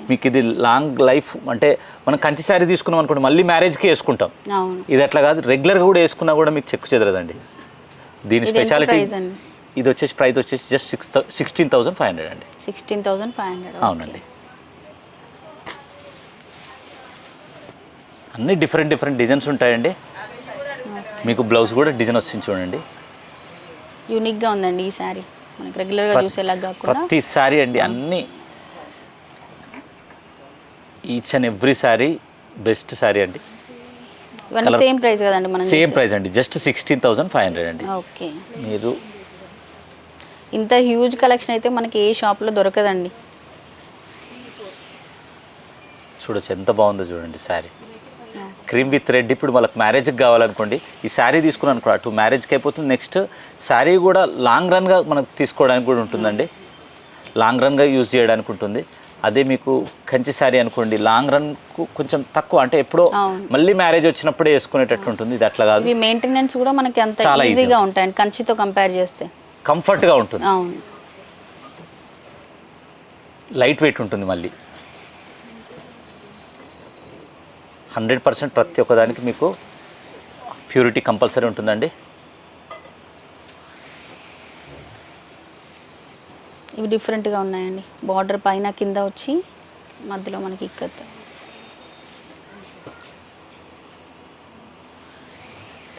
మీకు ఇది లాంగ్ లైఫ్ అంటే మనం కంచి శారీ తీసుకున్నాం అనుకోండి మళ్ళీ మ్యారేజ్కి వేసుకుంటాం. ఇది అట్లా కాదు, రెగ్యులర్గా కూడా వేసుకున్నా కూడా మీకు చెక్కు చెదరదండి. దీని స్పెషాలిటీ ఇది వచ్చేసి ప్రైస్ వచ్చేసి జస్ట్ 16,500 అండి. 16,500. అవునండి. అన్ని డిఫరెంట్ డిజైన్స్ ఉంటాయండి. మీకు బ్లౌజ్ కూడా డిజైన్ వచ్చింది చూడండి, యూనిక్గా ఉందండి ఈ శారీ. మనకి రెగ్యులర్గా చూసేలా కాకుండా ప్రతి శారీ అండి, అన్ని each and every sari best sari అండి. ఇవన్నీ సేమ్ ప్రైస్ కదండి? మనం సేమ్ ప్రైస్ అండి, జస్ట్ 16,500 అండి. ఓకే, మీరు ఇంత హ్యూజ్ కలెక్షన్ అయితే మనకి ఏ షాప్లో దొరకదండి. చూడొచ్చు ఎంత బాగుందో చూడండి శారీ. Cream with red. ఇప్పుడు వాళ్ళకి మ్యారేజ్కి కావాలనుకోండి ఈ శారీ తీసుకున్నాను అనుకో, అటు మ్యారేజ్కి అయిపోతుంది. నెక్స్ట్ శారీ కూడా లాంగ్ రన్గా మనకు తీసుకోవడానికి కూడా ఉంటుందండి, లాంగ్ రన్గా యూజ్ చేయడానికి ఉంటుంది. అదే మీకు కంచి శారీ అనుకోండి లాంగ్ రన్కు కొంచెం తక్కువ, అంటే ఎప్పుడో మళ్ళీ మ్యారేజ్ వచ్చినప్పుడే వేసుకునేటట్టు ఉంటుంది. ఇది అట్లా కాదు, మెయింటెనెన్స్ కూడా మనకి అంత ఈజీగా ఉంటాయండి కంచితో కంపేర్ చేస్తే. కంఫర్ట్గా ఉంటుంది, లైట్ వెయిట్ ఉంటుంది. మళ్ళీ 100% ప్రతి ఒక్కదానికి మీకు ప్యూరిటీ కంపల్సరీ ఉంటుందండి. ఇవి డిఫరెంట్గా ఉన్నాయండి. బార్డర్ పైన కింద వచ్చి మధ్యలో మనకి ఇక్కత్.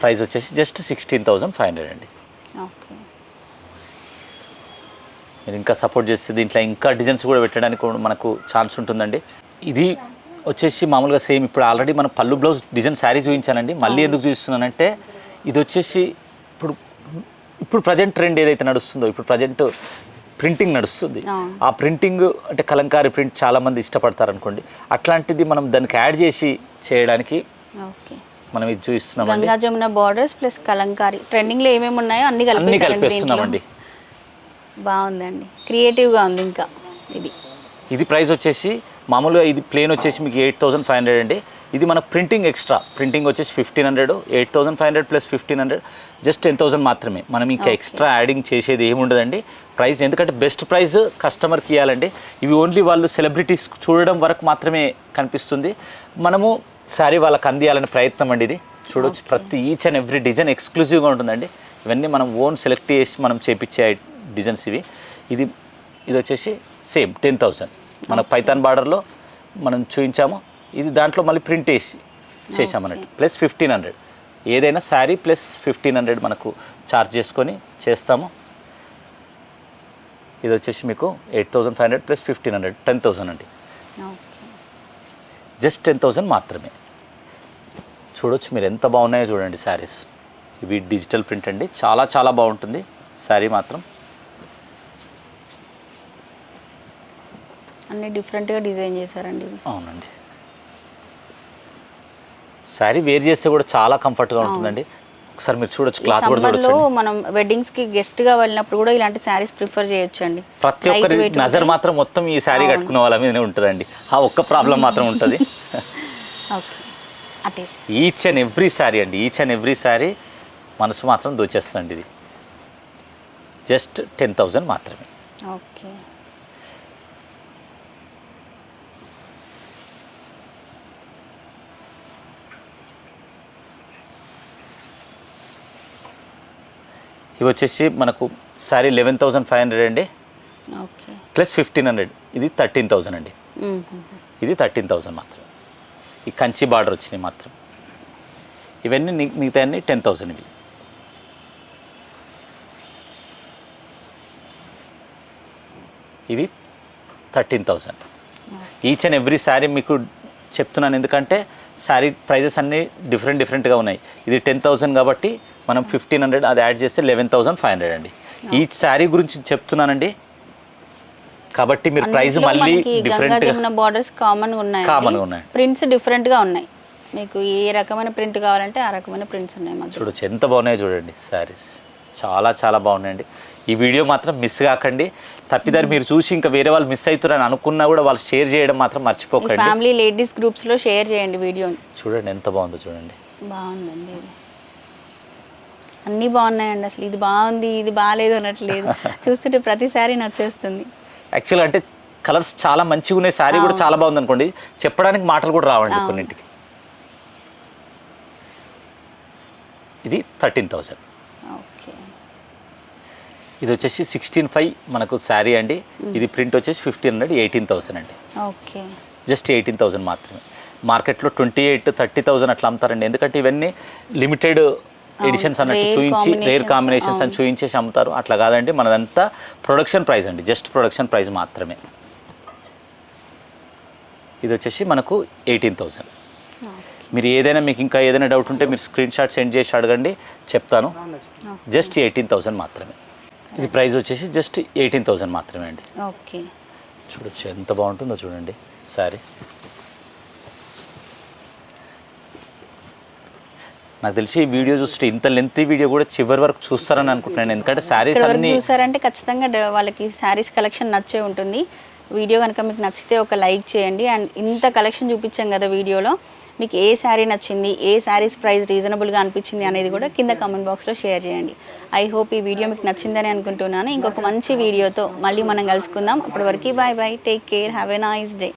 ప్రైస్ వచ్చేసి జస్ట్ 16,500 అండి. ఓకే, మీరు ఇంకా సపోర్ట్ చేస్తే దీంట్లో ఇంకా డిజైన్స్ కూడా పెట్టడానికి కూడా మనకు ఛాన్స్ ఉంటుందండి. ఇది వచ్చేసి మామూలుగా సేమ్ ఇప్పుడు ఆల్రెడీ మనం పళ్ళు బ్లౌజ్ డిజైన్ శారీ చూపించానండి. మళ్ళీ ఎందుకు చూపిస్తున్నానంటే ఇది వచ్చేసి ఇప్పుడు ప్రజెంట్ ట్రెండ్ ఏదైతే నడుస్తుందో, ఇప్పుడు ప్రజెంట్ ప్రింటింగ్ నడుస్తుంది. ఆ ప్రింటింగ్ అంటే కలంకారీ ప్రింట్ చాలామంది ఇష్టపడతారు అనుకోండి, అట్లాంటిది మనం దానికి యాడ్ చేసి చేయడానికి మనం ఇది చూపిస్తున్నామండి. గంగా జమున బార్డర్స్ ప్లస్ కలంకారీ ట్రెండింగ్లో ఏమేమి ఉన్నాయో అన్ని కలిపేస్తున్నామండి. బాగుందండి, క్రియేటివ్గా ఉంది. ఇంకా ఇది ఇది ప్రైస్ వచ్చేసి మామూలుగా ఇది ప్లేన్ వచ్చేసి మీకు 8,500 అండి. ఇది మన ప్రింటింగ్ ఎక్స్ట్రా ప్రింటింగ్ వచ్చేసి 1,500, 8,500 ప్లస్ 1,500 జస్ట్ 10,000 మాత్రమే. మనం ఇంకా ఎక్స్ట్రా యాడింగ్ చేసేది ఏమి ఉండదండి ప్రైస్, ఎందుకంటే బెస్ట్ ప్రైస్ కస్టమర్కి ఇవ్వాలండి. ఇవి ఓన్లీ వాళ్ళు సెలబ్రిటీస్ చూడడం వరకు మాత్రమే కనిపిస్తుంది, మనము శారీ వాళ్ళకి అందియాలనే ప్రయత్నం అండి. ఇది చూడొచ్చు, ప్రతి ఈచ్ అండ్ ఎవ్రీ డిజైన్ ఎక్స్క్లూజివ్గా ఉంటుందండి. ఇవన్నీ మనం ఓన్ సెలెక్ట్ చేసి మనం చేపించే డిజైన్స్ ఇవి. ఇది వచ్చేసి సేమ్ 10,000 మన పైథాన్ బార్డర్లో మనం చూపించాము. ఇది దాంట్లో మళ్ళీ ప్రింట్ వేసి చేసామన్నట్టు ప్లస్ 1,500. ఏదైనా శారీ ప్లస్ 1,500 మనకు ఛార్జ్ చేసుకొని చేస్తాము. ఇది వచ్చేసి మీకు 8,500 ప్లస్ 1,500 10,000 అండి. జస్ట్ 10,000 మాత్రమే. చూడొచ్చు మీరు ఎంత బాగున్నాయో చూడండి శారీస్. ఇవి డిజిటల్ ప్రింట్ అండి, చాలా చాలా బాగుంటుంది శారీ మాత్రం. అన్ని డిఫరెంట్గా డిజైన్ చేశారండి. అవునండి, శారీ వేర్ చేస్తే కూడా చాలా కంఫర్ట్గా ఉంటుందండి. ఒకసారి మీరు చూడొచ్చు, క్లాత్ కూడా చూడొచ్చు. మనం వెడ్డింగ్స్కి గెస్ట్గా వెళ్ళినప్పుడు కూడా ఇలాంటి శారీస్ ప్రిఫర్ చేయొచ్చు అండి. ప్రతి ఒక్కరి నజర్ మాత్రం మొత్తం ఈ శారీ కట్టుకునే వాళ్ళ మీదనే ఉంటుందండి. ఆ ఒక్క ప్రాబ్లం మాత్రం ఉంటుంది. ఈచ్ అండ్ ఎవ్రీ శారీ అండి, ఈచ్ అండ్ ఎవ్రీ శారీ మనసు మాత్రం దోచేస్తుందండి. ఇది జస్ట్ 10,000 మాత్రమే. ఓకే, ఇవి వచ్చేసి మనకు శారీ 11,500 అండి. Okay, plus 1,500. ఇది 13,000 అండి. ఇది 13,000 మాత్రం. ఈ కంచి బార్డర్ వచ్చినాయి మాత్రం. ఇవన్నీ మిగతా అన్ని 10,000. ఇవి 13,000. ఈచ్ అండ్ ఎవ్రీ శారీ మీకు చెప్తున్నాను, ఎందుకంటే శారీ ప్రైజెస్ అన్నీ డిఫరెంట్గా ఉన్నాయి. ఇది 10,000 కాబట్టి మనం 1,500 అది యాడ్ చేస్తే 11,500 అండి. ఈ శారీ గురించి చెప్తున్నానండి కాబట్టి మీరు ప్రైస్ మళ్ళీ డిఫరెంట్గా బార్డర్స్ కామన్గా ఉన్నాయి, ప్రింట్స్ డిఫరెంట్గా ఉన్నాయి. మీకు ఏ రకమైన ప్రింట్ కావాలంటే ఆ రకమైన ప్రింట్స్ ఉన్నాయి. చూడొచ్చు ఎంత బాగున్నాయో చూడండి శారీస్, చాలా చాలా బాగున్నాయండి. ఈ వీడియో మాత్రం మిస్ కాకండి. తప్పిదారి మీరు చూసి ఇంకా వేరే వాళ్ళు మిస్ అవుతారని అనుకున్నా కూడా వాళ్ళు షేర్ చేయడం మాత్రం మర్చిపోకండి. ఫ్యామిలీ లేడీస్ గ్రూప్స్లో షేర్ చేయండి వీడియోని. చూడండి ఎంత బాగుందో చూడండి. బాగుందండి, అన్నీ బాగున్నాయండి. అసలు ఇది బాగుంది ఇది బాగాలేదు అన్నట్లేదు, చూస్తుంటే ప్రతిసారి నచ్చేస్తుంది. యాక్చువల్గా అంటే కలర్స్ చాలా మంచిగా ఉన్నాయి, శారీ కూడా చాలా బాగుంది అనుకోండి, చెప్పడానికి మాటలు కూడా రావండి కొన్నింటికి. ఇది 13,000. ఓకే, ఇది వచ్చేసి 16,500 మనకు శారీ అండి. ఇది ప్రింట్ వచ్చేసి 1,500, 18,000 అండి. ఓకే, జస్ట్ 18,000 మాత్రమే. మార్కెట్లో 28,000, 30,000 అట్లా అమ్ముతారండి, ఎందుకంటే ఇవన్నీ లిమిటెడ్ ఎడిషన్స్ అన్నట్టు చూపించి రేర్ కాంబినేషన్స్ అని చూపించేసి అమ్ముతారు. అట్లా కాదండి, మనదంతా ప్రొడక్షన్ ప్రైస్ అండి, జస్ట్ ప్రొడక్షన్ ప్రైస్ మాత్రమే. ఇది వచ్చేసి మనకు 18,000. మీరు ఏదైనా మీకు ఇంకా ఏదైనా డౌట్ ఉంటే మీరు స్క్రీన్ షాట్ సెండ్ చేసి అడగండి, చెప్తాను. జస్ట్ 18,000 మాత్రమే. ఇది ప్రైస్ వచ్చేసి జస్ట్ 18,000 మాత్రమే అండి. ఓకే, చూడొచ్చు ఎంత బాగుంటుందో చూడండి సారీ. నాకు తెలిసి ఈ వీడియో చూస్తే ఇంత లెంతీ వీడియో కూడా చివరి వరకు చూస్తారని అనుకుంటున్నాను, ఎందుకంటే శారీస్ అన్ని చూసారంటే ఖచ్చితంగా వాళ్ళకి శారీస్ కలెక్షన్ నచ్చే ఉంటుంది. వీడియో కనుక మీకు నచ్చితే ఒక లైక్ చేయండి. అండ్ ఇంత కలెక్షన్ చూపించాం కదా వీడియోలో, మీకు ఏ శారీ నచ్చింది, ఏ శారీస్ ప్రైస్ రీజనబుల్గా అనిపించింది అనేది కూడా కింద కామెంట్ బాక్స్లో షేర్ చేయండి. ఐ హోప్ ఈ వీడియో మీకు నచ్చిందని అనుకుంటున్నాను. ఇంకొక మంచి వీడియోతో మళ్ళీ మనం కలుసుకుందాం. అప్పటి వరకు bye bye, take care, have a nice day.